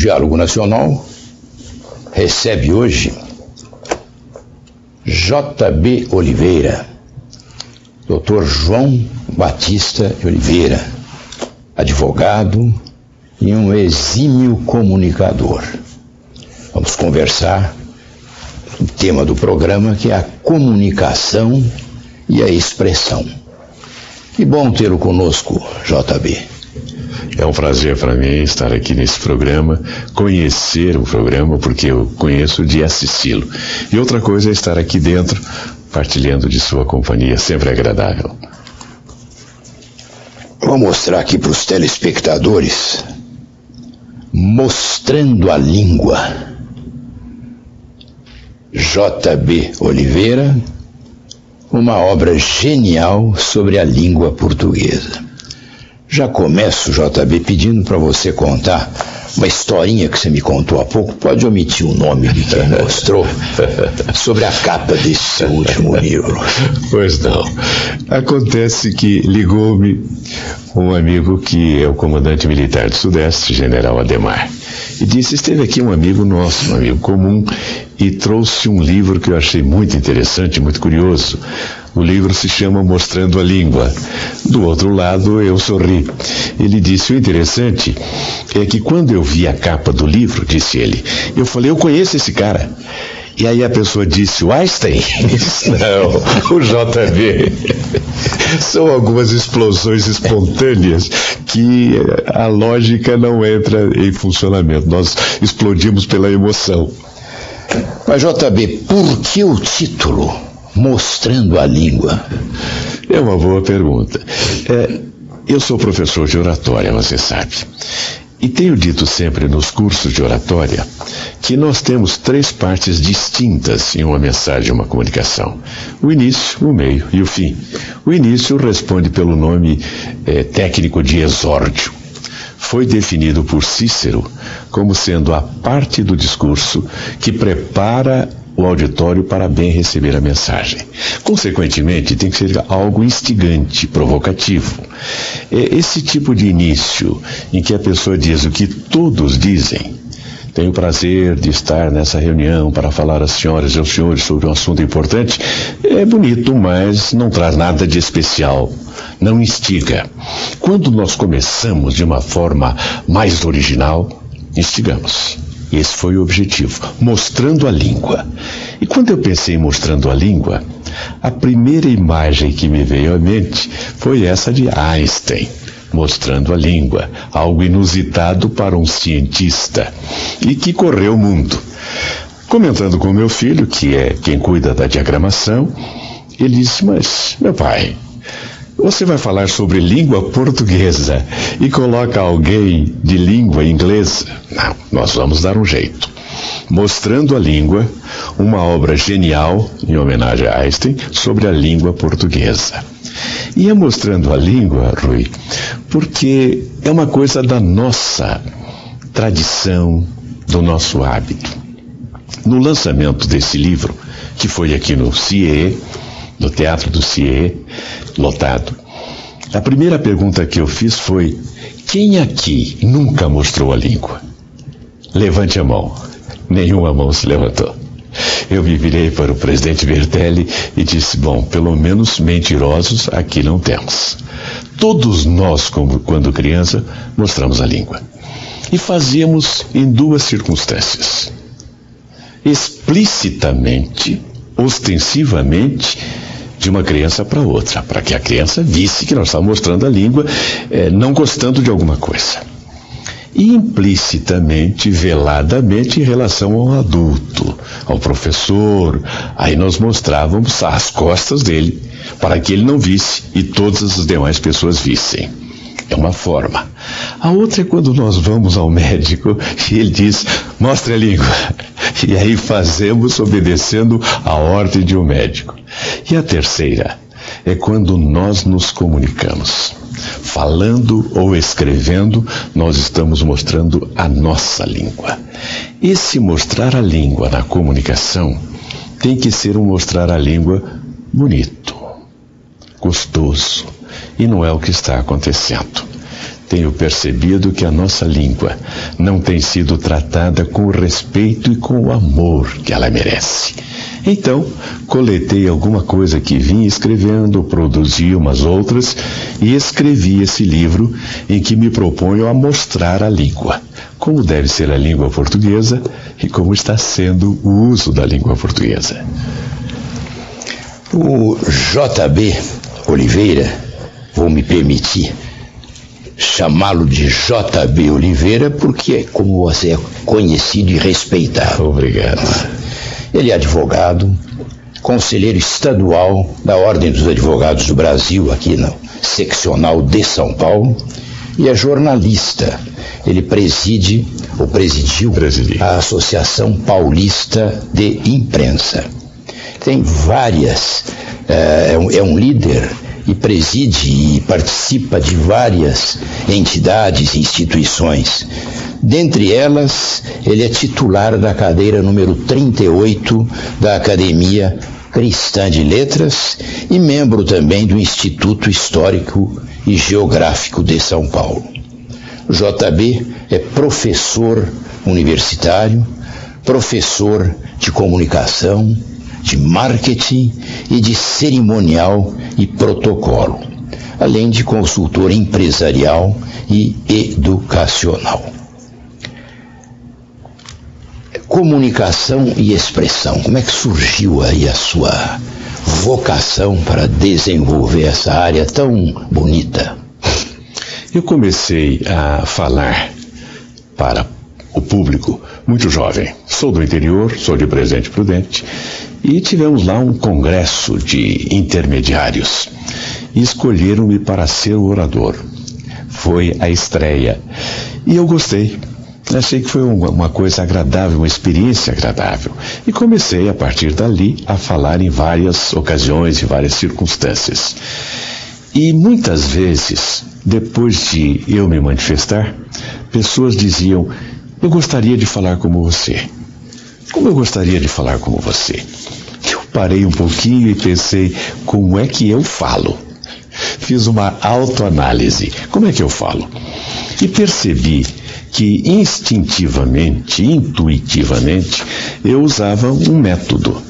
Diálogo Nacional recebe hoje J.B. Oliveira, Dr. João Batista de Oliveira, advogado e um exímio comunicador. Vamos conversar o tema do programa, que é a comunicação e a expressão. Que bom tê-lo conosco, JB. É um prazer para mim estar aqui nesse programa, conhecer o programa, porque eu conheço de assisti-lo. E outra coisa é estar aqui dentro, partilhando de sua companhia, sempre agradável. Vou mostrar aqui para os telespectadores, Mostrando a Língua. J.B. Oliveira, uma obra genial sobre a língua portuguesa. Já começo, JB, pedindo para você contar uma historinha que você me contou há pouco. Pode omitir o nome de quem mostrou, sobre a capa desse seu último livro. Pois não. Acontece que ligou-me um amigo que é o comandante militar do Sudeste, General Ademar, e disse: esteve aqui um amigo nosso, um amigo comum, e trouxe um livro que eu achei muito interessante, muito curioso. O livro se chama Mostrando a Língua. Do outro lado, eu sorri. Ele disse: o interessante é que quando eu vi a capa do livro, disse ele, eu falei: eu conheço esse cara. E aí a pessoa disse: o Einstein? Não, o JB. São algumas explosões espontâneas que a lógica não entra em funcionamento. Nós explodimos pela emoção. Mas, JB, por que o título Mostrando a Língua? É uma boa pergunta. Eu sou professor de oratória, você sabe. E tenho dito sempre nos cursos de oratória que nós temos 3 partes distintas em uma mensagem, uma comunicação: o início, o meio e o fim. O início responde pelo nome técnico de exórdio. Foi definido por Cícero como sendo a parte do discurso que prepara o auditório para bem receber a mensagem. Consequentemente, tem que ser algo instigante, provocativo. Esse tipo de início, em que a pessoa diz o que todos dizem: tenho o prazer de estar nessa reunião para falar às senhoras e aos senhores sobre um assunto importante, é bonito, mas não traz nada de especial, não instiga. Quando nós começamos de uma forma mais original, instigamos. Esse foi o objetivo, mostrando a língua. E quando eu pensei em mostrando a língua, a primeira imagem que me veio à mente foi essa de Einstein, mostrando a língua, algo inusitado para um cientista, e que correu o mundo. Comentando com meu filho, que é quem cuida da diagramação, ele disse: mas, meu pai, você vai falar sobre língua portuguesa e coloca alguém de língua inglesa? Não, nós vamos dar um jeito. Mostrando a Língua, uma obra genial, em homenagem a Einstein, sobre a língua portuguesa. E é Mostrando a Língua, Rui, porque é uma coisa da nossa tradição, do nosso hábito. No lançamento desse livro, que foi aqui no CIE, no Teatro do CIE, lotado, a primeira pergunta que eu fiz foi: quem aqui nunca mostrou a língua? Levante a mão. Nenhuma mão se levantou. Eu me virei para o presidente Bertelli e disse: bom, pelo menos mentirosos aqui não temos. Todos nós, quando criança, mostramos a língua. E fazíamos em 2 circunstâncias: explicitamente, ostensivamente, de uma criança para outra, para que a criança visse que nós estávamos mostrando a língua, não gostando de alguma coisa. E implicitamente, veladamente, em relação ao adulto, ao professor. Aí nós mostrávamos as costas dele, para que ele não visse e todas as demais pessoas vissem. É uma forma. A outra é quando nós vamos ao médico e ele diz: mostre a língua. E aí fazemos obedecendo a ordem de um médico. E a terceira é quando nós nos comunicamos. Falando ou escrevendo, nós estamos mostrando a nossa língua. Esse mostrar a língua na comunicação tem que ser um mostrar a língua bonito, gostoso. E não é o que está acontecendo. tenho percebido que a nossa língua não tem sido tratada com o respeito e com o amor que ela merece. Então, coletei alguma coisa que vim escrevendo, produzi umas outras e escrevi esse livro em que me proponho a mostrar a língua, como deve ser a língua portuguesa e como está sendo o uso da língua portuguesa. O JB Oliveira, vou me permitir chamá-lo de JB Oliveira porque é como você é conhecido e respeitado. Obrigado. Ele é advogado, conselheiro estadual da Ordem dos Advogados do Brasil, aqui no seccional de São Paulo, e é jornalista. Ele presidiu a Associação Paulista de Imprensa. Tem várias, é um líder e preside e participa de várias entidades e instituições. Dentre elas, ele é titular da cadeira número 38 da Academia Cristã de Letras e membro também do Instituto Histórico e Geográfico de São Paulo. O JB é professor universitário, professor de comunicação, de marketing e de cerimonial e protocolo, além de consultor empresarial e educacional. Comunicação e expressão, como é que surgiu aí a sua vocação para desenvolver essa área tão bonita? Eu comecei a falar para o público muito jovem. Sou do interior, sou de Presidente Prudente, e tivemos lá um congresso de intermediários. E escolheram-me para ser o orador. Foi a estreia. E eu gostei. Achei que foi uma coisa agradável, uma experiência agradável. E comecei, a partir dali, a falar em várias ocasiões, em várias circunstâncias. E muitas vezes, depois de eu me manifestar, pessoas diziam: eu gostaria de falar como você. Como eu gostaria de falar como você? Eu parei um pouquinho e pensei: como é que eu falo? Fiz uma autoanálise. Como é que eu falo? E percebi que instintivamente, intuitivamente, eu usava um método.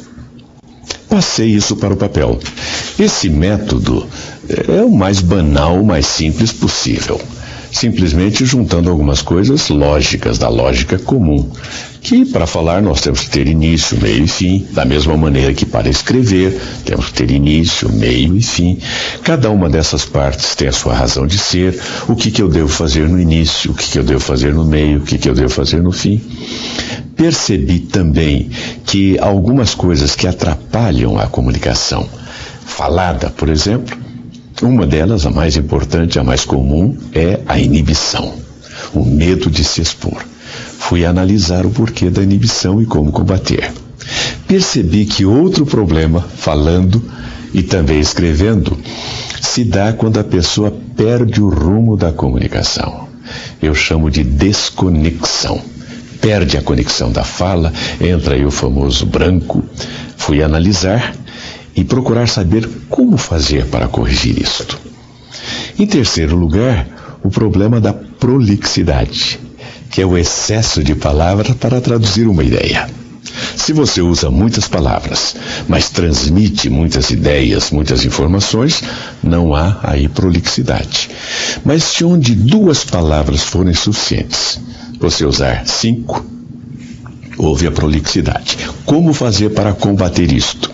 Passei isso para o papel. Esse método é o mais banal, o mais simples possível. Simplesmente juntando algumas coisas lógicas, da lógica comum. Que para falar nós temos que ter início, meio e fim, da mesma maneira que para escrever temos que ter início, meio e fim. Cada uma dessas partes tem a sua razão de ser, o que eu devo fazer no início, o que eu devo fazer no meio, o que eu devo fazer no fim. Percebi também que algumas coisas que atrapalham a comunicação falada, por exemplo, uma delas, a mais importante, a mais comum, é a inibição, o medo de se expor. Fui analisar o porquê da inibição e como combater. Percebi que outro problema, falando e também escrevendo, se dá quando a pessoa perde o rumo da comunicação. Eu chamo de desconexão. Perde a conexão da fala, entra aí o famoso branco. Fui analisar e procurar saber como fazer para corrigir isto. Em terceiro lugar, o problema da prolixidade, que é o excesso de palavras para traduzir uma ideia. Se você usa muitas palavras, mas transmite muitas ideias, muitas informações, não há aí prolixidade. Mas se onde 2 palavras forem suficientes, você usar 5, houve a prolixidade. Como fazer para combater isto?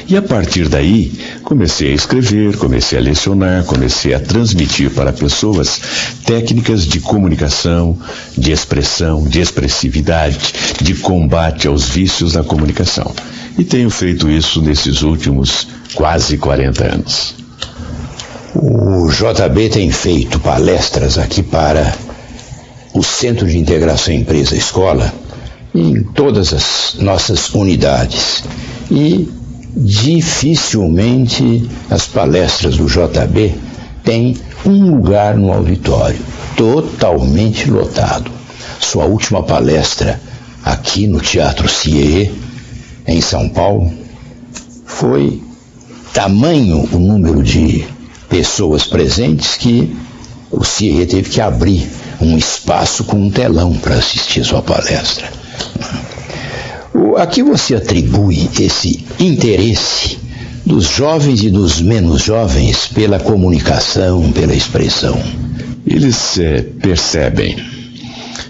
E a partir daí, comecei a escrever, comecei a lecionar, comecei a transmitir para pessoas técnicas de comunicação, de expressão, de expressividade, de combate aos vícios da comunicação. E tenho feito isso nesses últimos quase 40 anos. O JB tem feito palestras aqui para o Centro de Integração Empresa-Escola em todas as nossas unidades. E dificilmente as palestras do JB têm um lugar no auditório, totalmente lotado. Sua última palestra aqui no Teatro CIE, em São Paulo, foi tamanho o número de pessoas presentes que o CIE teve que abrir um espaço com um telão para assistir a sua palestra. A que você atribui esse interesse dos jovens e dos menos jovens pela comunicação, pela expressão? Eles percebem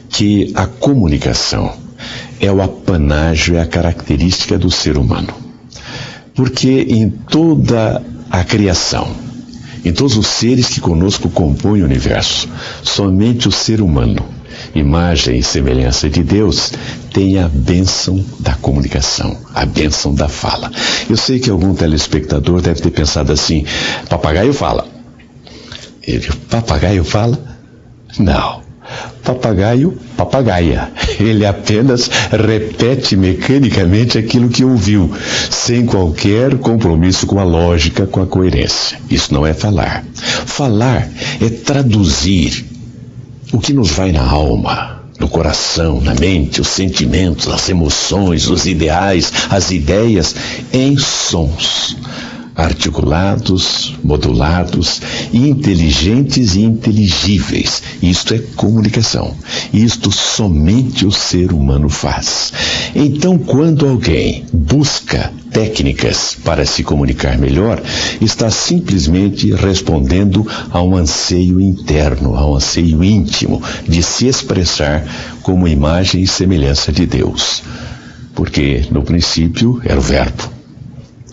que a comunicação é o apanágio, é a característica do ser humano. Porque em toda a criação, em todos os seres que conosco compõem o universo, somente o ser humano, imagem e semelhança de Deus, tem a bênção da comunicação, a bênção da fala. Eu sei que algum telespectador deve ter pensado assim: papagaio fala. Papagaio fala? Não. Papagaio, papagaia. Ele apenas repete mecanicamente aquilo que ouviu, sem qualquer compromisso com a lógica, com a coerência. Isso não é falar. Falar é traduzir o que nos vai na alma, no coração, na mente, os sentimentos, as emoções, os ideais, as ideias, em sons articulados, modulados, inteligentes e inteligíveis. Isto é comunicação. Isto somente o ser humano faz. Então, quando alguém busca técnicas para se comunicar melhor, está simplesmente respondendo a um anseio interno, a um anseio íntimo de se expressar como imagem e semelhança de Deus. Porque, no princípio, era o Verbo.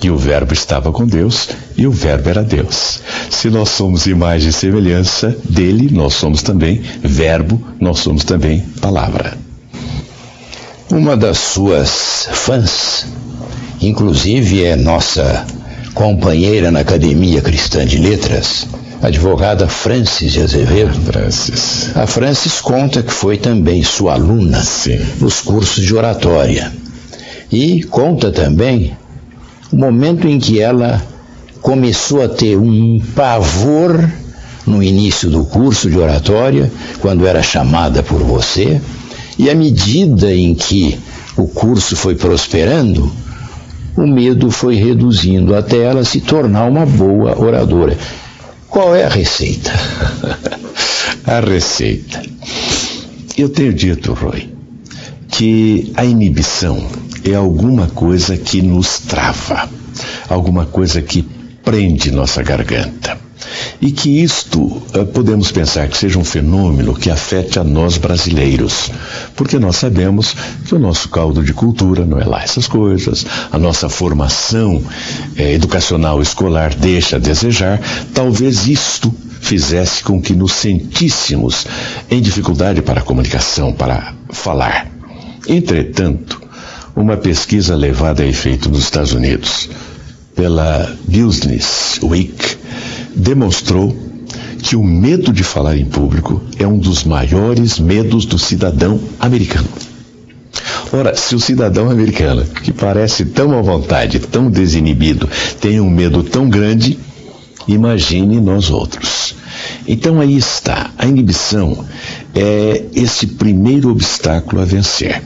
E o Verbo estava com Deus, e o Verbo era Deus. Se nós somos imagem e semelhança dele, nós somos também Verbo, nós somos também Palavra. Uma das suas fãs, inclusive é nossa companheira na Academia Cristã de Letras, a advogada Francis de Azevedo. A Francis conta que foi também sua aluna nos cursos de oratória. E conta também o momento em que ela começou a ter um pavor no início do curso de oratória, quando era chamada por você, e à medida em que o curso foi prosperando, o medo foi reduzindo até ela se tornar uma boa oradora. Qual é a receita? A receita. Eu tenho dito, Roy, que a inibição é alguma coisa que nos trava, alguma coisa que prende nossa garganta. E que isto podemos pensar que seja um fenômeno que afete a nós brasileiros, porque nós sabemos que o nosso caldo de cultura não é lá essas coisas, a nossa formação educacional escolar deixa a desejar. Talvez isto fizesse com que nos sentíssemos em dificuldade para a comunicação, para falar. Entretanto, uma pesquisa levada a efeito nos Estados Unidos pela Business Week demonstrou que o medo de falar em público é um dos maiores medos do cidadão americano. Ora, se o cidadão americano, que parece tão à vontade, tão desinibido, tem um medo tão grande, imagine nós outros. Então aí está, a inibição é esse primeiro obstáculo a vencer.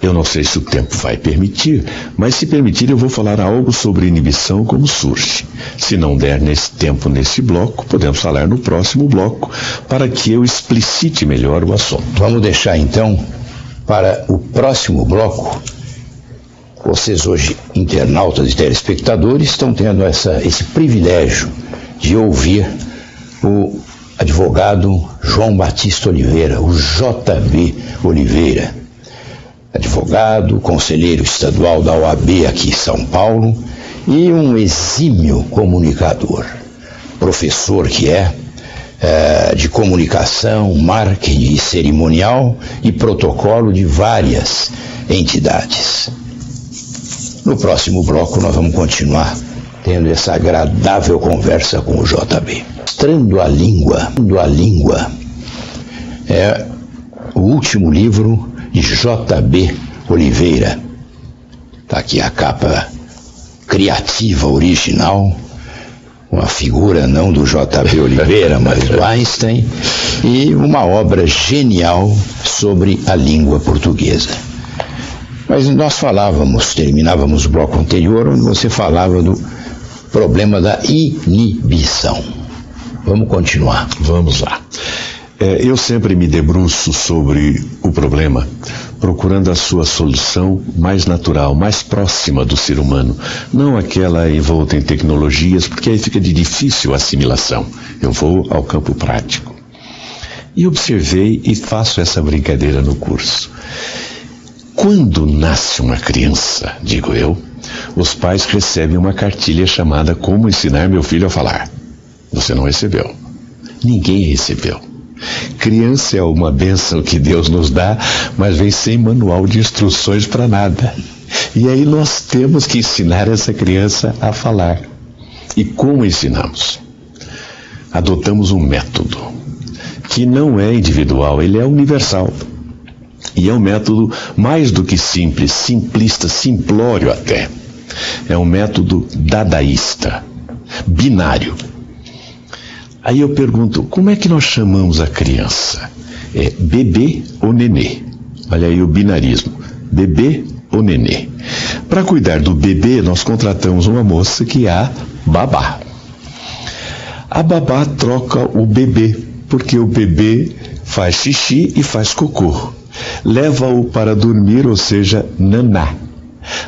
Eu não sei se o tempo vai permitir, mas se permitir eu vou falar algo sobre inibição como surge. Se não der nesse tempo, nesse bloco, podemos falar no próximo bloco, para que eu explicite melhor o assunto. Vamos deixar então para o próximo bloco. Vocês hoje, internautas e telespectadores, estão tendo esse privilégio de ouvir o advogado João Batista Oliveira, o JB Oliveira. Advogado, conselheiro estadual da OAB aqui em São Paulo e um exímio comunicador, professor que é de comunicação, marketing cerimonial e protocolo de várias entidades. No próximo bloco nós vamos continuar tendo essa agradável conversa com o JB. Mostrando a língua é o último livro de JB Oliveira. Está aqui a capa criativa, original, uma figura não do JB Oliveira, mas do Einstein, e uma obra genial sobre a língua portuguesa. Mas nós terminávamos o bloco anterior, onde você falava do problema da inibição. Vamos continuar. Vamos lá. Eu sempre me debruço sobre o problema, procurando a sua solução mais natural, mais próxima do ser humano, não aquela envolta em tecnologias, porque aí fica de difícil assimilação. Eu vou ao campo prático. E observei e faço essa brincadeira no curso. Quando nasce uma criança, digo eu, os pais recebem uma cartilha chamada Como Ensinar Meu Filho a Falar. Você não recebeu. Ninguém recebeu. Criança é uma bênção que Deus nos dá, mas vem sem manual de instruções para nada. E aí nós temos que ensinar essa criança a falar. E como ensinamos? Adotamos um método que não é individual, ele é universal. E é um método mais do que simples, simplista, simplório até. É um método dadaísta, binário. Aí eu pergunto, como é que nós chamamos a criança? É bebê ou nenê? Olha aí o binarismo, bebê ou nenê. Para cuidar do bebê, nós contratamos uma moça que é a babá. A babá troca o bebê, porque o bebê faz xixi e faz cocô. Leva-o para dormir, ou seja, naná.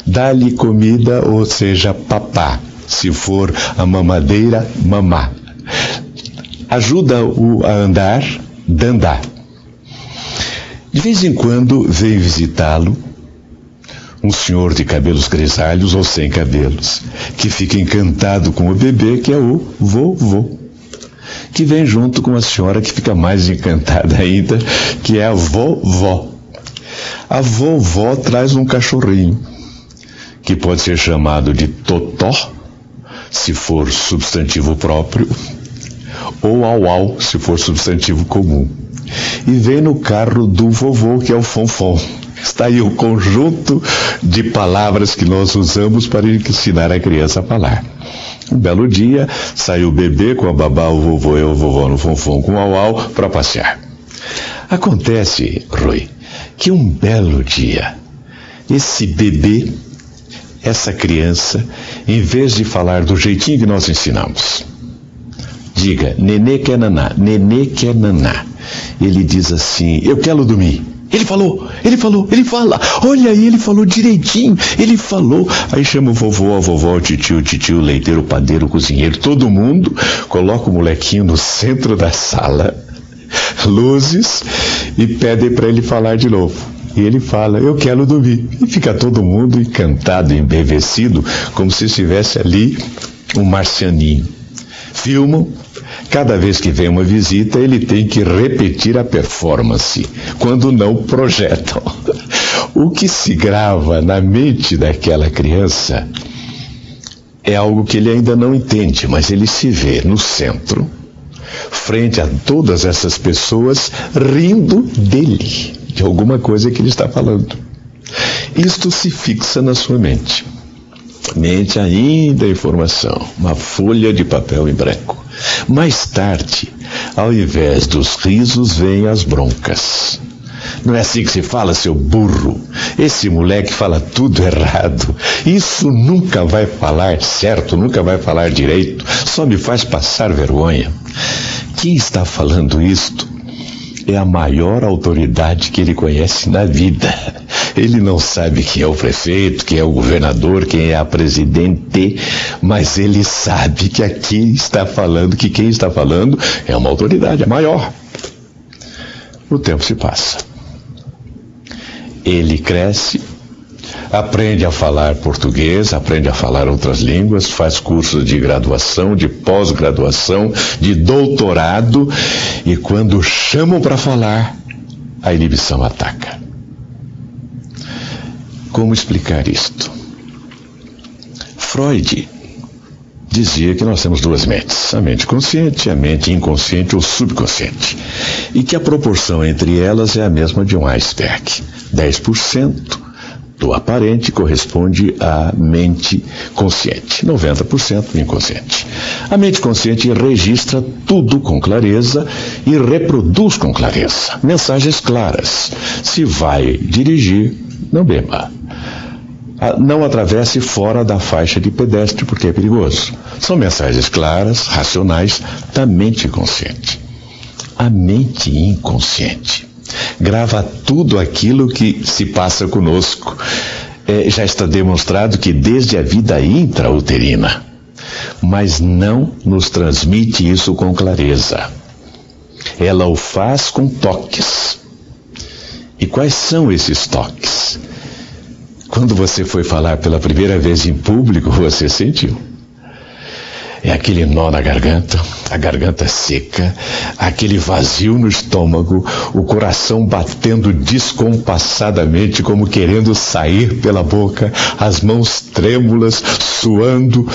Dá-lhe comida, ou seja, papá. Se for a mamadeira, mamá. Ajuda-o a andar, dandá. De vez em quando vem visitá-lo um senhor de cabelos grisalhos ou sem cabelos, que fica encantado com o bebê, que é o vovô, que vem junto com a senhora que fica mais encantada ainda, que é a vovó. A vovó traz um cachorrinho, que pode ser chamado de totó, se for substantivo próprio, ou au-au, se for substantivo comum. E vem no carro do vovô, que é o fonfon. Está aí o conjunto de palavras que nós usamos para ensinar a criança a falar. Um belo dia, sai o bebê com a babá, o vovô e o vovó no fonfon com o au-au para passear. Acontece, Rui, que um belo dia, esse bebê, essa criança, em vez de falar do jeitinho que nós ensinamos, diga, nenê quer naná, nenê quer naná. Ele diz assim, eu quero dormir. Ele fala, olha aí, ele falou direitinho, ele falou. Aí chama o vovô, a vovó, o titio, o leiteiro, o padeiro, o cozinheiro, todo mundo, coloca o molequinho no centro da sala, luzes, e pede para ele falar de novo. E ele fala, eu quero dormir. E fica todo mundo encantado, embevecido, como se estivesse ali um marcianinho. Filmam. Cada vez que vem uma visita, ele tem que repetir a performance, quando não projetam. O que se grava na mente daquela criança é algo que ele ainda não entende, mas ele se vê no centro, frente a todas essas pessoas, rindo dele, de alguma coisa que ele está falando. Isto se fixa na sua mente. Mente ainda a informação, uma folha de papel em branco. Mais tarde, ao invés dos risos, vêm as broncas. Não é assim que se fala, seu burro? Esse moleque fala tudo errado. Isso nunca vai falar certo, nunca vai falar direito. Só me faz passar vergonha. Quem está falando isto é a maior autoridade que ele conhece na vida. Ele não sabe quem é o prefeito, quem é o governador, quem é a presidente, mas ele sabe que aqui está falando, que quem está falando é uma autoridade, a maior. O tempo se passa. Ele cresce, aprende a falar português, aprende a falar outras línguas, faz cursos de graduação, de pós-graduação, de doutorado, e quando chamam para falar, a inibição ataca. Como explicar isto? Freud dizia que nós temos duas mentes, a mente consciente e a mente inconsciente ou subconsciente, e que a proporção entre elas é a mesma de um iceberg. 10% do aparente corresponde à mente consciente, 90% inconsciente. A mente consciente registra tudo com clareza e reproduz com clareza mensagens claras. Se vai dirigir, não beba. não atravesse fora da faixa de pedestre, porque é perigoso. São mensagens claras, racionais, da mente inconsciente. A mente inconsciente grava tudo aquilo que se passa conosco. Já está demonstrado que desde a vida intrauterina, mas não nos transmite isso com clareza. Ela o faz com toques. E quais são esses toques? Quando você foi falar pela primeira vez em público, você sentiu. É aquele nó na garganta, a garganta seca, aquele vazio no estômago, o coração batendo descompassadamente como querendo sair pela boca, as mãos trêmulas, suando.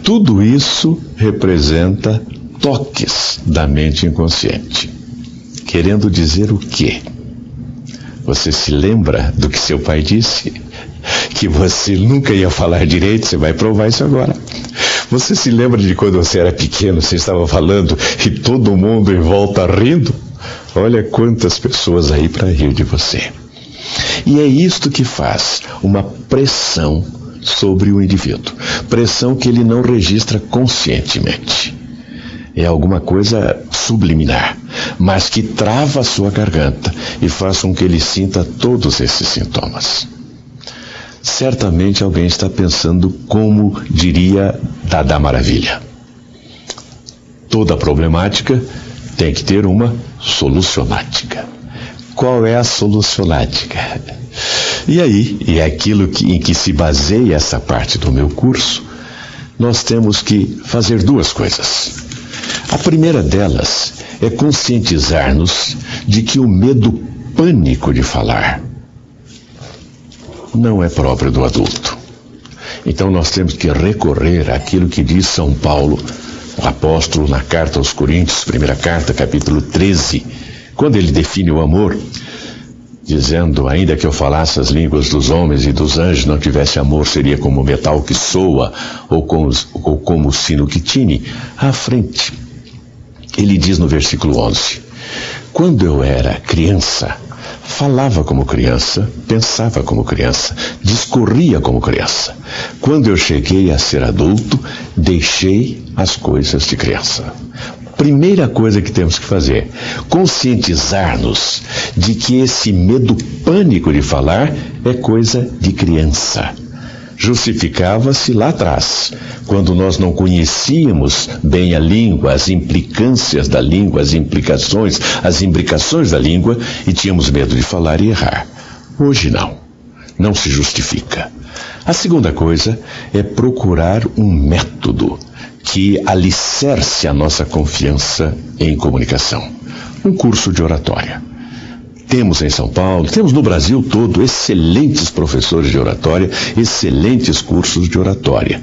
Tudo isso representa toques da mente inconsciente. Querendo dizer o quê? Você se lembra do que seu pai disse? Que você nunca ia falar direito, você vai provar isso agora. Você se lembra de quando você era pequeno, você estava falando e todo mundo em volta rindo? Olha quantas pessoas aí para rir de você. E é isto que faz uma pressão sobre o indivíduo. Pressão que ele não registra conscientemente. É alguma coisa subliminar, mas que trava a sua garganta e faz com que ele sinta todos esses sintomas. Certamente alguém está pensando como diria Dada Maravilha. Toda problemática tem que ter uma solucionática. Qual é a solucionática? E aí, é aquilo em que se baseia essa parte do meu curso, nós temos que fazer duas coisas. A primeira delas é conscientizar-nos de que o medo pânico de falar não é próprio do adulto. Então nós temos que recorrer àquilo que diz São Paulo, o apóstolo, na carta aos Coríntios, primeira carta, capítulo 13, quando ele define o amor, dizendo: ainda que eu falasse as línguas dos homens e dos anjos, não tivesse amor, seria como metal que soa, ou como o sino que tine. À frente, ele diz no versículo 11: quando eu era criança, falava como criança, pensava como criança, discorria como criança. Quando eu cheguei a ser adulto, deixei as coisas de criança. Primeira coisa que temos que fazer, conscientizar-nos de que esse medo pânico de falar é coisa de criança. Justificava-se lá atrás, quando nós não conhecíamos bem a língua, as implicâncias da língua, as implicações, as imbricações da língua, e tínhamos medo de falar e errar. Hoje não se justifica. A segunda coisa é procurar um método que alicerce a nossa confiança em comunicação. Um curso de oratória. Temos em São Paulo, temos no Brasil todo excelentes professores de oratória, excelentes cursos de oratória.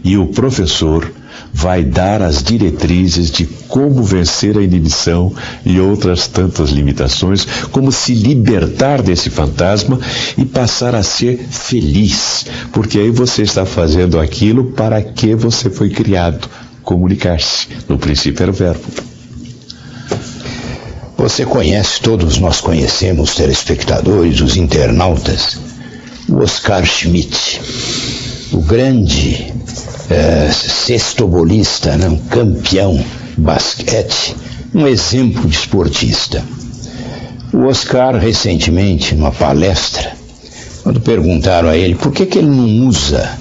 E o professor vai dar as diretrizes de como vencer a inibição e outras tantas limitações, como se libertar desse fantasma e passar a ser feliz, porque aí você está fazendo aquilo para que você foi criado, comunicar-se. No princípio era o verbo. Você conhece, todos nós conhecemos, os telespectadores, os internautas, o Oscar Schmidt, o grande cestobolista, um campeão de basquete, um exemplo de esportista. O Oscar, recentemente, numa palestra, quando perguntaram a ele por que ele não usa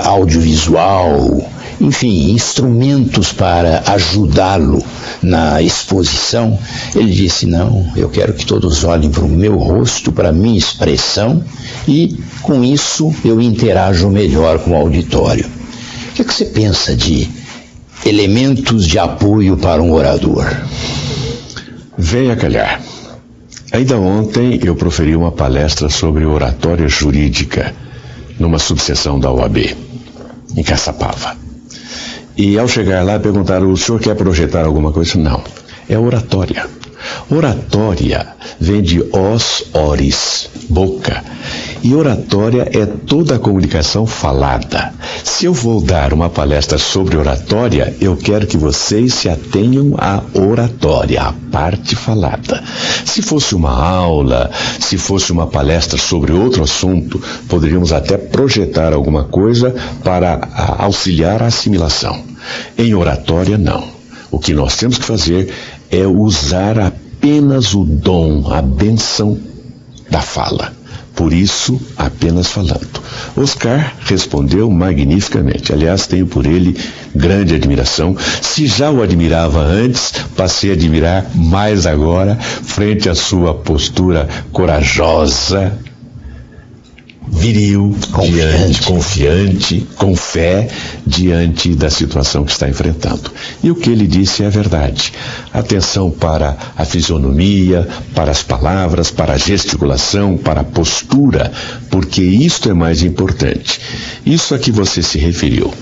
audiovisual, enfim, instrumentos para ajudá-lo na exposição, ele disse: não, eu quero que todos olhem para o meu rosto, para a minha expressão, e com isso eu interajo melhor com o auditório. O que você pensa de elementos de apoio para um orador? Venha calhar. Ainda ontem eu proferi uma palestra sobre oratória jurídica numa subseção da OAB, em Caçapava. E ao chegar lá perguntaram: o senhor quer projetar alguma coisa? Não, é oratória. Oratória vem de os oris, boca. E oratória é toda a comunicação falada. Se eu vou dar uma palestra sobre oratória, eu quero que vocês se atenham à oratória, à parte falada. Se fosse uma aula, se fosse uma palestra sobre outro assunto, poderíamos até projetar alguma coisa para auxiliar a assimilação. Em oratória, não. O que nós temos que fazer é usar apenas o dom, a bênção da fala. Por isso, apenas falando. Oscar respondeu magnificamente. Aliás, tenho por ele grande admiração. Se já o admirava antes, passei a admirar mais agora, frente à sua postura corajosa, viril, confiante, com fé, diante da situação que está enfrentando. E o que ele disse é verdade. Atenção para a fisionomia, para as palavras, para a gesticulação, para a postura, porque isto é mais importante. Isso a que você se referiu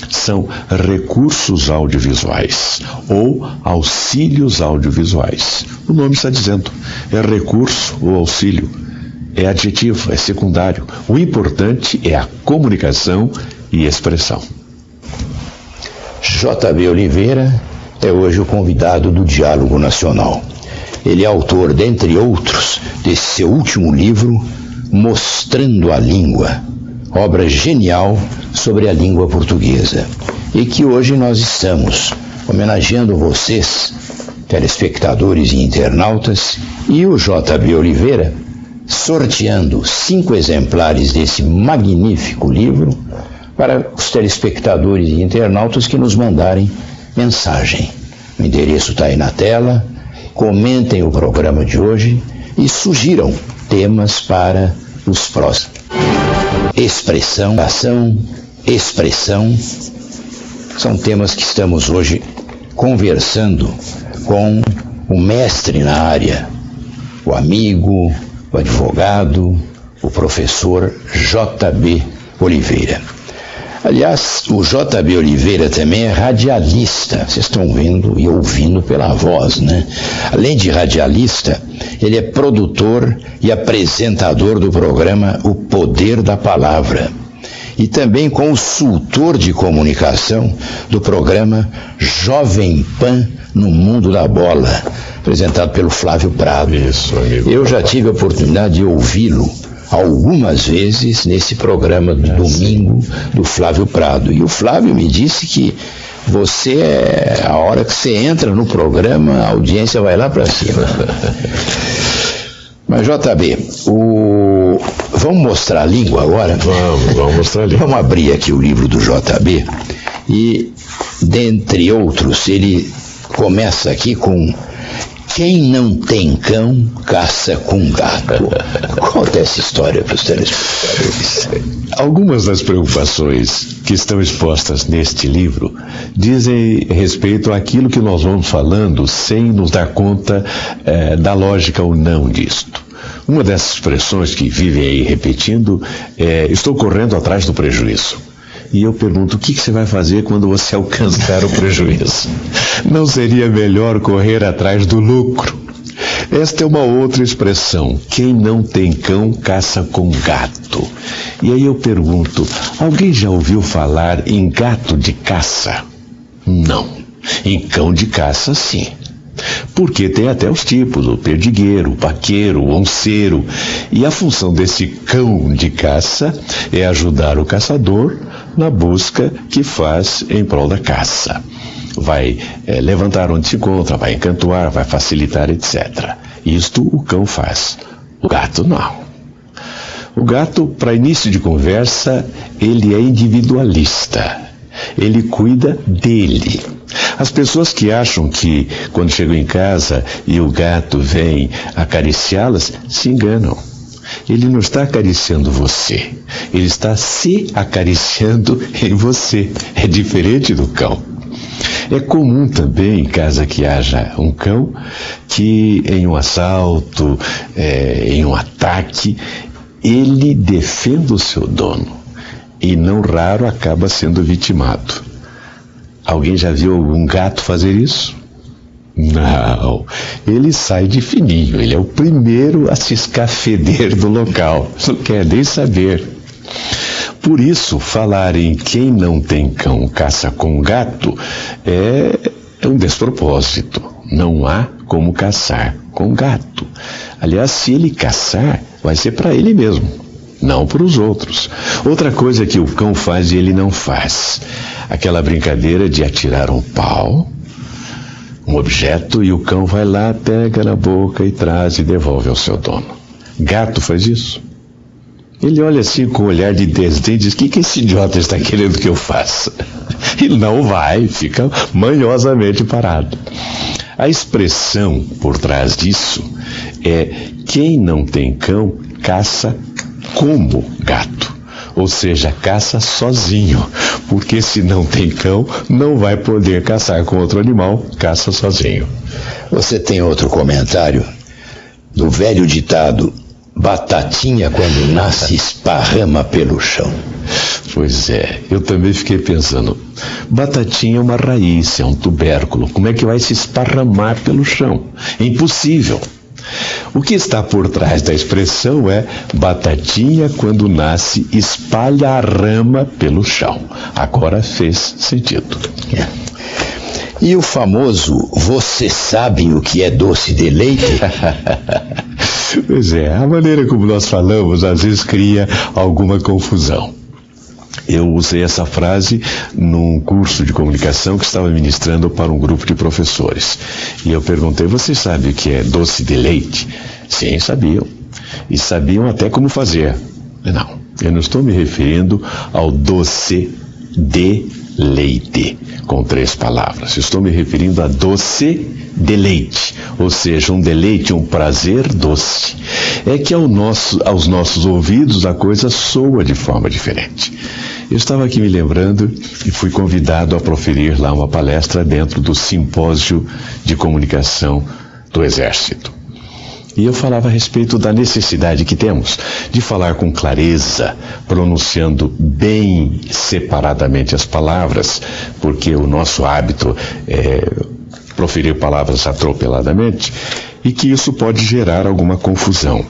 são recursos audiovisuais ou auxílios audiovisuais. O nome está dizendo, é recurso ou auxílio. É adjetivo, é secundário. O importante é a comunicação e expressão. J.B. Oliveira é hoje o convidado do Diálogo Nacional. Ele é autor, dentre outros, desse seu último livro, Mostrando a Língua, obra genial sobre a língua portuguesa. E que hoje nós estamos homenageando vocês, telespectadores e internautas, e o J.B. Oliveira, sorteando 5 exemplares desse magnífico livro para os telespectadores e internautas que nos mandarem mensagem. O endereço está aí na tela. Comentem o programa de hoje e sugiram temas para os próximos. Expressão, ação, expressão, são temas que estamos hoje conversando com o mestre na área, o amigo, o advogado, o professor J.B. Oliveira. Aliás, o J.B. Oliveira também é radialista, vocês estão vendo e ouvindo pela voz, né? Além de radialista, ele é produtor e apresentador do programa O Poder da Palavra e também consultor de comunicação do programa Jovem Pan no Mundo da Bola, apresentado pelo Flávio Prado. Isso, amigo. Eu já tive a oportunidade de ouvi-lo algumas vezes nesse programa do domingo do Flávio Prado. E o Flávio me disse que a hora que você entra no programa, a audiência vai lá para cima. Mas, JB, vamos mostrar a língua agora? Vamos mostrar a língua. Vamos abrir aqui o livro do JB e, dentre outros, ele começa aqui com: quem não tem cão, caça com gato. Conta essa história para os telespectadores. Algumas das preocupações que estão expostas neste livro dizem respeito àquilo que nós vamos falando sem nos dar conta da lógica ou não disto. Uma dessas expressões que vivem aí repetindo é: estou correndo atrás do prejuízo. E eu pergunto, o que você vai fazer quando você alcançar o prejuízo? Não seria melhor correr atrás do lucro? Esta é uma outra expressão: quem não tem cão, caça com gato. E aí eu pergunto, alguém já ouviu falar em gato de caça? Não. Em cão de caça, sim. Porque tem até os tipos, o perdigueiro, o paqueiro, o onceiro. E a função desse cão de caça é ajudar o caçador na busca que faz em prol da caça. Vai levantar onde se encontra, vai encantoar, vai facilitar, etc. Isto o cão faz. O gato não. O gato, para início de conversa, ele é individualista. Ele cuida dele. As pessoas que acham que quando chegam em casa e o gato vem acariciá-las, se enganam. Ele não está acariciando você, ele está se acariciando em você. É diferente do cão. É comum também, em casa que haja um cão, que em um assalto, em um ataque, ele defenda o seu dono e não raro acaba sendo vitimado. Alguém já viu algum gato fazer isso? Não, ele sai de fininho, ele é o primeiro a se escafeder do local, não quer nem saber. Por isso, falar em quem não tem cão caça com gato é um despropósito. Não há como caçar com gato. Aliás, se ele caçar, vai ser para ele mesmo, não para os outros. Outra coisa que o cão faz e ele não faz, aquela brincadeira de atirar um pau, um objeto, e o cão vai lá, pega na boca e traz e devolve ao seu dono. Gato faz isso. Ele olha assim com um olhar de desdém e diz: o que esse idiota está querendo que eu faça? E não vai, fica manhosamente parado. A expressão por trás disso é: quem não tem cão caça como gato. Ou seja, caça sozinho, porque se não tem cão, não vai poder caçar com outro animal, caça sozinho. Você tem outro comentário do velho ditado: batatinha quando nasce esparrama pelo chão. Pois é, eu também fiquei pensando, batatinha é uma raiz, é um tubérculo, como é que vai se esparramar pelo chão? É impossível. O que está por trás da expressão é: batatinha quando nasce espalha a rama pelo chão. Agora fez sentido. É. E o famoso "você sabe o que é doce de leite"? Pois é, a maneira como nós falamos às vezes cria alguma confusão. Eu usei essa frase num curso de comunicação que estava ministrando para um grupo de professores. E eu perguntei: você sabe o que é doce de leite? Sim, sabiam. E sabiam até como fazer. Não, eu não estou me referindo ao doce de leite, com 3 palavras. Estou me referindo a doce de leite, ou seja, um deleite, um prazer doce. É que aos nossos ouvidos a coisa soa de forma diferente. Eu estava aqui me lembrando e fui convidado a proferir lá uma palestra dentro do simpósio de comunicação do Exército. E eu falava a respeito da necessidade que temos de falar com clareza, pronunciando bem separadamente as palavras, porque o nosso hábito é proferir palavras atropeladamente, e que isso pode gerar alguma confusão.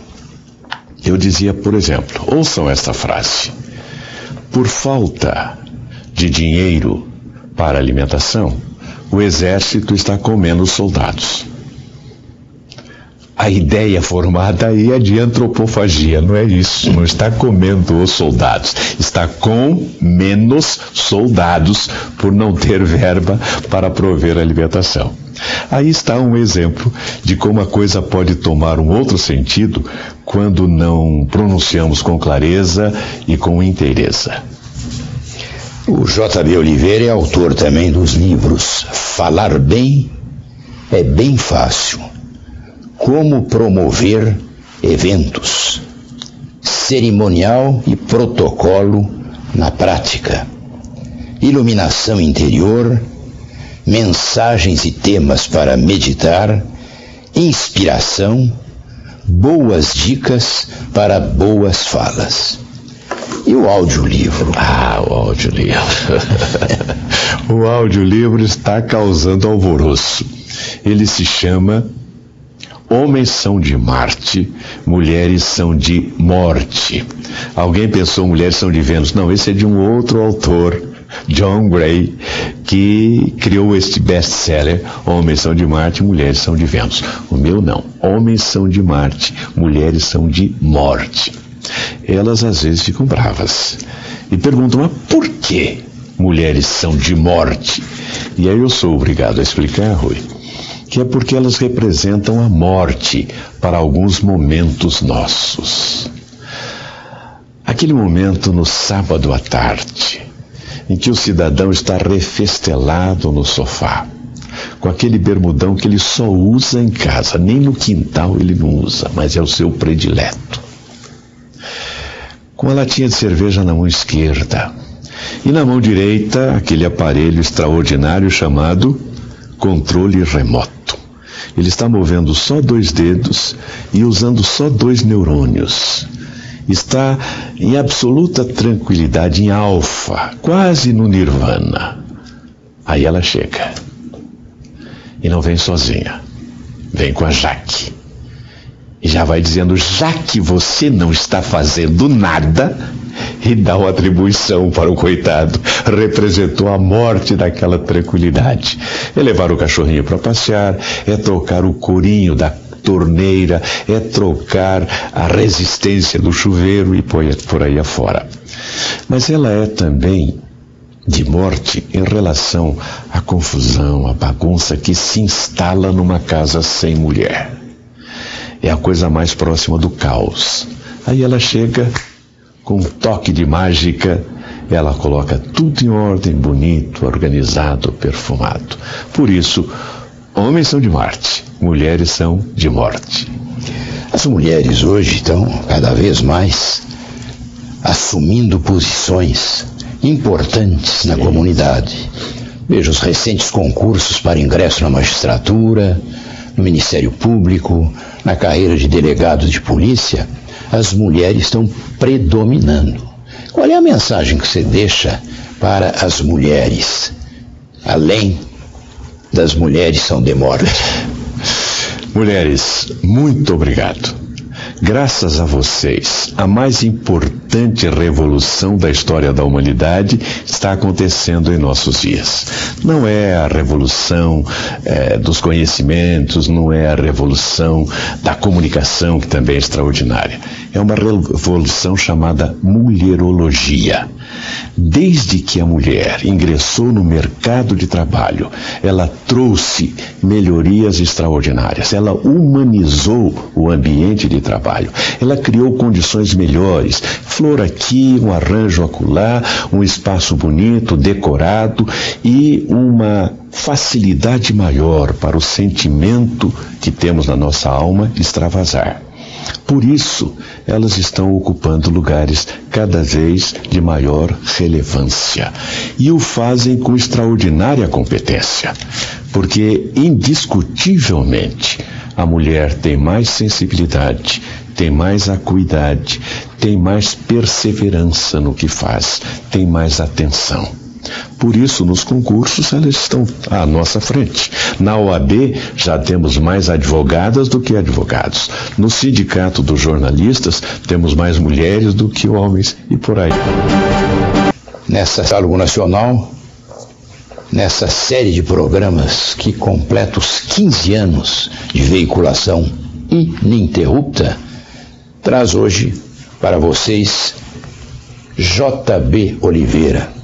Eu dizia, por exemplo, ouçam esta frase: por falta de dinheiro para alimentação, o exército está com menos soldados. A ideia formada aí é de antropofagia, não é isso, não está comendo os soldados, está com menos soldados por não ter verba para prover alimentação. Aí está um exemplo de como a coisa pode tomar um outro sentido quando não pronunciamos com clareza e com inteireza. O J.B. Oliveira é autor também dos livros Falar Bem é Bem Fácil, Como Promover Eventos, Cerimonial e Protocolo na Prática, Iluminação Interior, Mensagens e Temas para Meditar, Inspiração, Boas Dicas para Boas Falas. E o audiolivro? O audiolivro. O audiolivro está causando alvoroço. Ele se chama Homens São de Marte, Mulheres São de Morte. Alguém pensou Mulheres São de Vênus? Não, esse é de um outro autor, John Gray, que criou este best-seller, Homens São de Marte, Mulheres São de Vênus. O meu não. Homens São de Marte, Mulheres São de Morte. Elas às vezes ficam bravas e perguntam: mas por que mulheres são de morte? E aí eu sou obrigado a explicar, Rui, que é porque elas representam a morte para alguns momentos nossos. Aquele momento no sábado à tarde, em que o cidadão está refestelado no sofá, com aquele bermudão que ele só usa em casa, nem no quintal ele não usa, mas é o seu predileto. Com a latinha de cerveja na mão esquerda, e na mão direita aquele aparelho extraordinário chamado controle remoto. Ele está movendo só 2 dedos e usando só 2 neurônios. Está em absoluta tranquilidade, em alfa, quase no nirvana. Aí ela chega. E não vem sozinha. Vem com a Jaque. E já vai dizendo: já que você não está fazendo nada, e dá uma atribuição para o coitado. Representou a morte daquela tranquilidade. É levar o cachorrinho para passear, é trocar o corinho da torneira, é trocar a resistência do chuveiro e por aí afora. Mas ela é também de morte em relação à confusão, à bagunça que se instala numa casa sem mulher. É a coisa mais próxima do caos. Aí ela chega com um toque de mágica, ela coloca tudo em ordem, bonito, organizado, perfumado. Por isso, homens são de Marte, mulheres são de morte. As mulheres hoje estão cada vez mais assumindo posições importantes na comunidade. Veja os recentes concursos para ingresso na magistratura, no Ministério Público, na carreira de delegados de polícia. As mulheres estão predominando. Qual é a mensagem que você deixa para as mulheres, além das mulheres são de morte? Mulheres, muito obrigado. Graças a vocês, a mais importante revolução da história da humanidade está acontecendo em nossos dias. Não é a revolução dos conhecimentos, não é a revolução da comunicação, que também é extraordinária. É uma revolução chamada mulherologia. Desde que a mulher ingressou no mercado de trabalho, ela trouxe melhorias extraordinárias. Ela humanizou o ambiente de trabalho. Ela criou condições melhores. Flor aqui, um arranjo acolá, um espaço bonito, decorado e uma facilidade maior para o sentimento que temos na nossa alma extravasar. Por isso, elas estão ocupando lugares cada vez de maior relevância. E o fazem com extraordinária competência. Porque, indiscutivelmente, a mulher tem mais sensibilidade, tem mais acuidade, tem mais perseverança no que faz, tem mais atenção. Por isso, nos concursos, elas estão à nossa frente. Na OAB, já temos mais advogadas do que advogados. No Sindicato dos Jornalistas, temos mais mulheres do que homens e por aí. Nessa Diálogo Nacional, nessa série de programas que completa os 15 anos de veiculação ininterrupta, traz hoje para vocês JB Oliveira,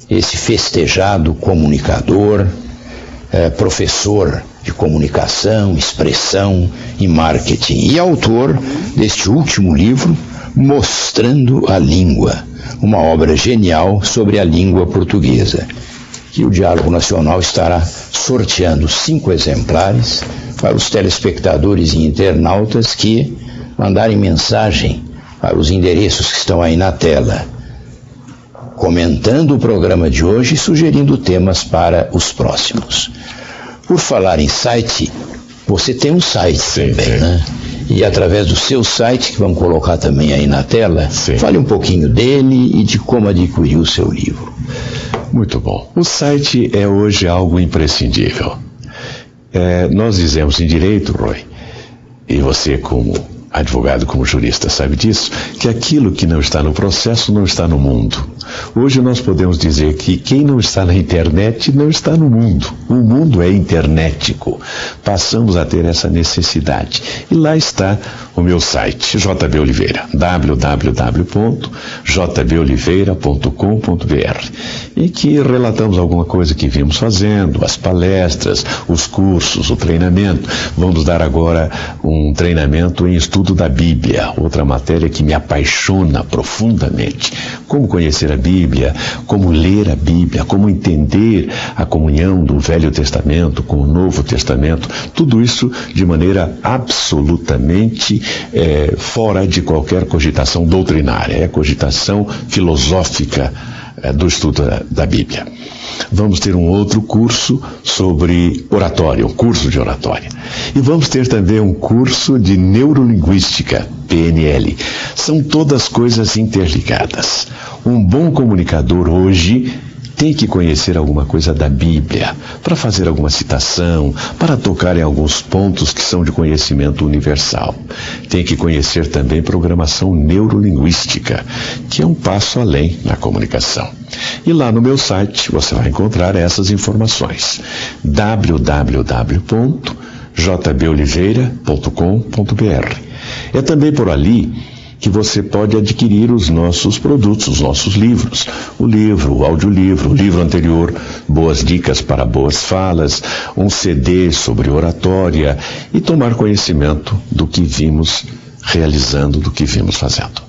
esse festejado comunicador, professor de comunicação, expressão e marketing e autor deste último livro, Mostrando a Língua, uma obra genial sobre a língua portuguesa, que o Diálogo Nacional estará sorteando 5 exemplares para os telespectadores e internautas que mandarem mensagem para os endereços que estão aí na tela, comentando o programa de hoje e sugerindo temas para os próximos. Por falar em site, você tem um site também, né? E através do seu site, que vamos colocar também aí na tela, fale um pouquinho dele e de como adquirir o seu livro. Muito bom. O site é hoje algo imprescindível. Nós dizemos em direito, Roy, e você como advogado, como jurista, sabe disso, que aquilo que não está no processo não está no mundo. Hoje nós podemos dizer que quem não está na internet não está no mundo. O mundo é internetico. Passamos a ter essa necessidade. E lá está o meu site, JB Oliveira, www.jboliveira.com.br, em que relatamos alguma coisa que vimos fazendo, as palestras, os cursos, o treinamento. Vamos dar agora um treinamento em estudo da Bíblia, outra matéria que me apaixona profundamente. Como conhecer a Bíblia, como ler a Bíblia, como entender a comunhão do Velho Testamento com o Novo Testamento, tudo isso de maneira absolutamente fora de qualquer cogitação doutrinária, é cogitação filosófica do estudo da Bíblia. Vamos ter um outro curso sobre oratória, um curso de oratória. E vamos ter também um curso de neurolinguística, PNL. São todas coisas interligadas. Um bom comunicador hoje tem que conhecer alguma coisa da Bíblia, para fazer alguma citação, para tocar em alguns pontos que são de conhecimento universal. Tem que conhecer também programação neurolinguística, que é um passo além na comunicação. E lá no meu site você vai encontrar essas informações. www.jboliveira.com.br. É também por ali que você pode adquirir os nossos produtos, os nossos livros. O livro, o audiolivro, o livro anterior, Boas Dicas para Boas Falas, um CD sobre oratória e tomar conhecimento do que vimos realizando, do que vimos fazendo.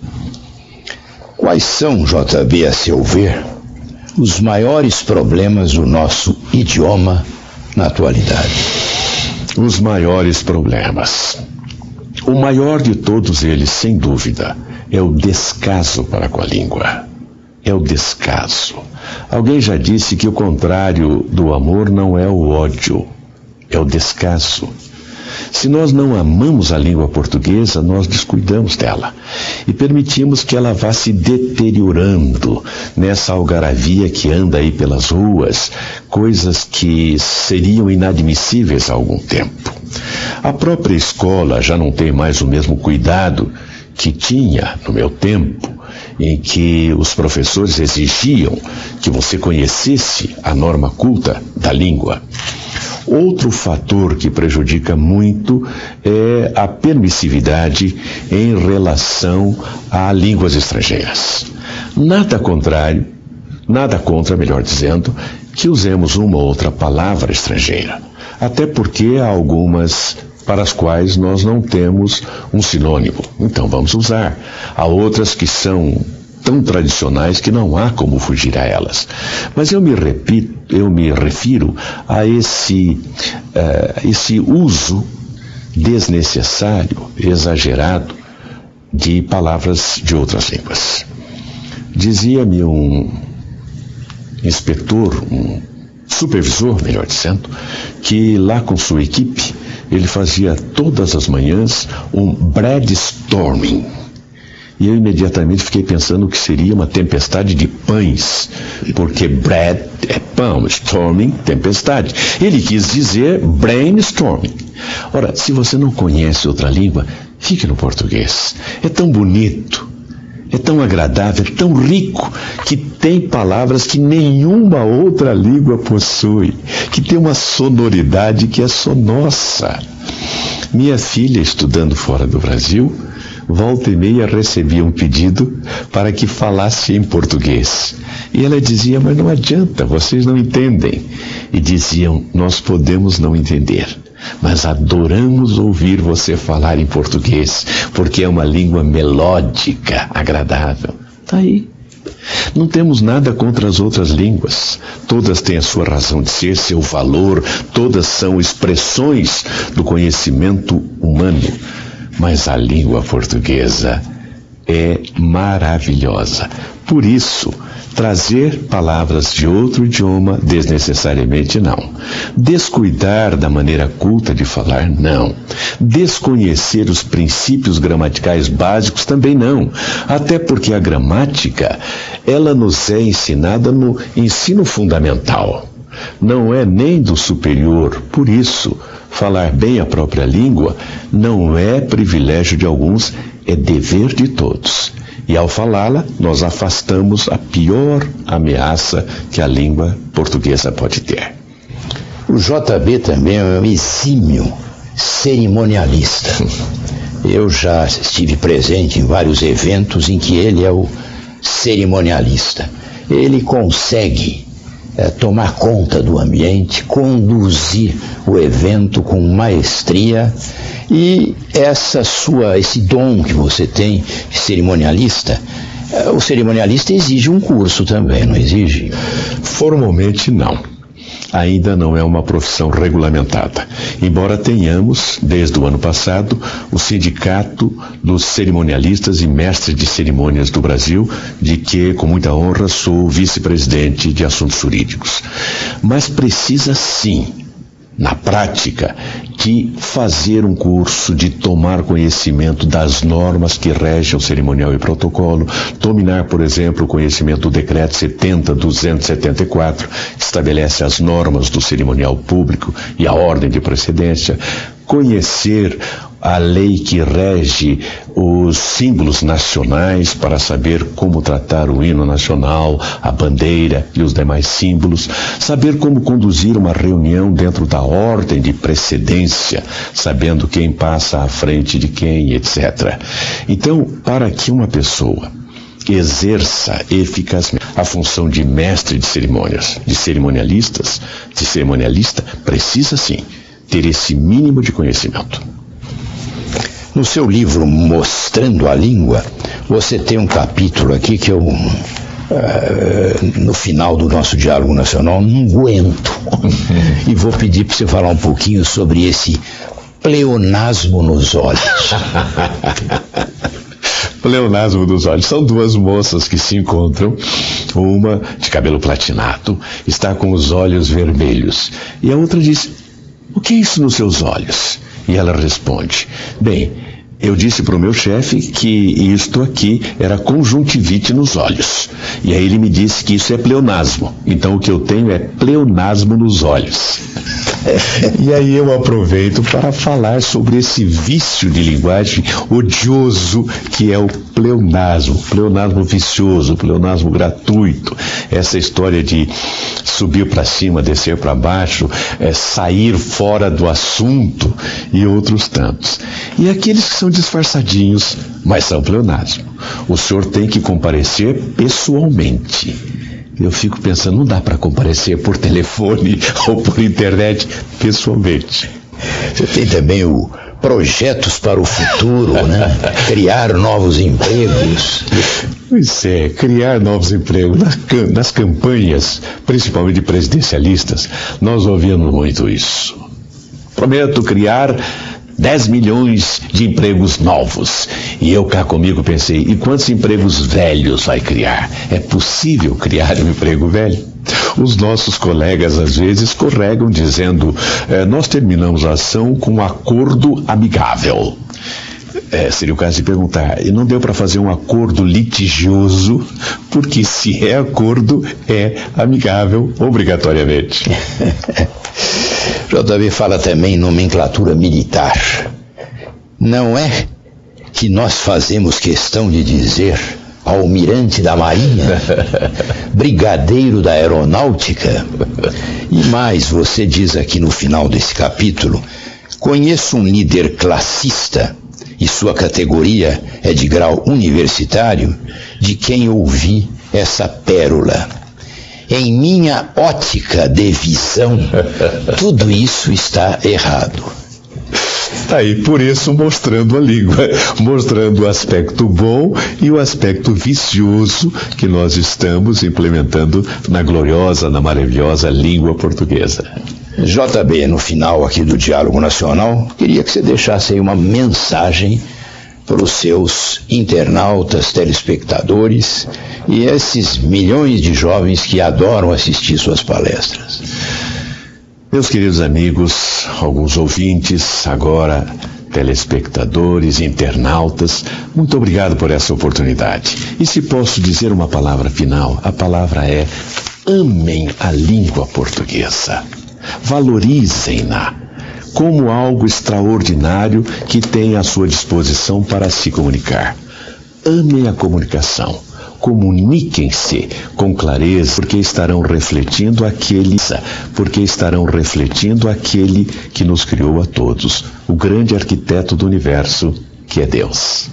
Quais são, JB, a seu ver, os maiores problemas do nosso idioma na atualidade? Os maiores problemas. O maior de todos eles, sem dúvida, é o descaso para com a língua. É o descaso. Alguém já disse que o contrário do amor não é o ódio, é o descaso. Se nós não amamos a língua portuguesa, nós descuidamos dela e permitimos que ela vá se deteriorando nessa algaravia que anda aí pelas ruas, coisas que seriam inadmissíveis há algum tempo. A própria escola já não tem mais o mesmo cuidado que tinha no meu tempo, em que os professores exigiam que você conhecesse a norma culta da língua. Outro fator que prejudica muito é a permissividade em relação a línguas estrangeiras. Nada contra, melhor dizendo, que usemos uma ou outra palavra estrangeira. Até porque há algumas para as quais nós não temos um sinônimo. Então vamos usar. Há outras que são tão tradicionais que não há como fugir a elas. Mas eu me refiro a esse uso desnecessário, exagerado, de palavras de outras línguas. Dizia-me um inspetor, um supervisor, melhor dizendo, que lá com sua equipe, ele fazia todas as manhãs um brainstorming. E eu imediatamente fiquei pensando que seria uma tempestade de pães, porque bread é pão, storming, tempestade. Ele quis dizer brainstorming. Ora, se você não conhece outra língua, fique no português. É tão bonito, é tão agradável, é tão rico, que tem palavras que nenhuma outra língua possui, que tem uma sonoridade que é só nossa. Minha filha, estudando fora do Brasil, volta e meia recebia um pedido para que falasse em português. E ela dizia, mas não adianta, vocês não entendem. E diziam, nós podemos não entender, mas adoramos ouvir você falar em português, porque é uma língua melódica, agradável. Está aí. Não temos nada contra as outras línguas. Todas têm a sua razão de ser, seu valor, todas são expressões do conhecimento humano. Mas a língua portuguesa é maravilhosa. Por isso, trazer palavras de outro idioma desnecessariamente não. Descuidar da maneira culta de falar, não. Desconhecer os princípios gramaticais básicos também não. Até porque a gramática, ela nos é ensinada no ensino fundamental. Não é nem do superior. Por isso, falar bem a própria língua não é privilégio de alguns, é dever de todos. E ao falá-la, nós afastamos a pior ameaça que a língua portuguesa pode ter. O JB também é um exímio cerimonialista. Eu já estive presente em vários eventos em que ele é o cerimonialista. Ele consegue tomar conta do ambiente, conduzir o evento com maestria, e esse dom que você tem de cerimonialista, o cerimonialista exige um curso também, não exige? Formalmente não. Ainda não é uma profissão regulamentada, embora tenhamos, desde o ano passado, o Sindicato dos Cerimonialistas e Mestres de Cerimônias do Brasil, de que, com muita honra, sou vice-presidente de assuntos jurídicos. Mas precisa sim, na prática, de fazer um curso, de tomar conhecimento das normas que regem o cerimonial e protocolo, dominar, por exemplo, o conhecimento do decreto 70.274, que estabelece as normas do cerimonial público e a ordem de precedência, conhecer a lei que rege os símbolos nacionais para saber como tratar o hino nacional, a bandeira e os demais símbolos, saber como conduzir uma reunião dentro da ordem de precedência, sabendo quem passa à frente de quem, etc. Então, para que uma pessoa exerça eficazmente a função de mestre de cerimônias, de cerimonialista, precisa sim ter esse mínimo de conhecimento. No seu livro Mostrando a Língua, você tem um capítulo aqui que eu, no final do nosso Diálogo Nacional, não aguento. E vou pedir para você falar um pouquinho sobre esse pleonasmo nos olhos. Pleonasmo dos olhos. São duas moças que se encontram, uma de cabelo platinado, está com os olhos vermelhos, e a outra diz: "O que é isso nos seus olhos?" E ela responde: "Bem, eu disse para o meu chefe que isto aqui era conjuntivite nos olhos. E aí ele me disse que isso é pleonasmo. Então o que eu tenho é pleonasmo nos olhos." E aí eu aproveito para falar sobre esse vício de linguagem odioso que é o pleonasmo vicioso, pleonasmo gratuito. Essa história de subir para cima, descer para baixo, sair fora do assunto e outros tantos. E aqueles que são disfarçadinhos, mas são pleonasmo. O senhor tem que comparecer pessoalmente. Eu fico pensando, não dá para comparecer por telefone ou por internet pessoalmente. Você tem também o Projetos para o Futuro, né? Criar novos empregos. Pois é, criar novos empregos. Nas campanhas, principalmente presidencialistas, nós ouvimos muito isso. Prometo criar 10 milhões de empregos novos. E eu cá comigo pensei, e quantos empregos velhos vai criar? É possível criar um emprego velho? Os nossos colegas às vezes escorregam dizendo, nós terminamos a ação com um acordo amigável. Seria o caso de perguntar, e não deu para fazer um acordo litigioso, porque se é acordo, é amigável obrigatoriamente. JB fala também em nomenclatura militar. Não é que nós fazemos questão de dizer almirante da Marinha, brigadeiro da Aeronáutica? E mais, você diz aqui no final desse capítulo, conheço um líder classista e sua categoria é de grau universitário, de quem ouvi essa pérola. Em minha ótica de visão, tudo isso está errado. Aí, por isso, mostrando a língua, mostrando o aspecto bom e o aspecto vicioso que nós estamos implementando na gloriosa, na maravilhosa língua portuguesa. JB, no final aqui do Diálogo Nacional, queria que você deixasse aí uma mensagem para os seus internautas, telespectadores e esses milhões de jovens que adoram assistir suas palestras. Meus queridos amigos, alguns ouvintes, agora telespectadores, internautas, muito obrigado por essa oportunidade. E se posso dizer uma palavra final, a palavra é: amem a língua portuguesa. Valorizem-na como algo extraordinário que tem à sua disposição para se comunicar. Amem a comunicação. Comuniquem-se com clareza, porque estarão refletindo aquele que nos criou a todos, o grande arquiteto do universo, que é Deus.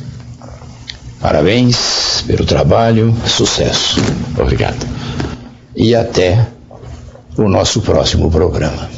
Parabéns pelo trabalho, sucesso. Obrigado. E até o nosso próximo programa.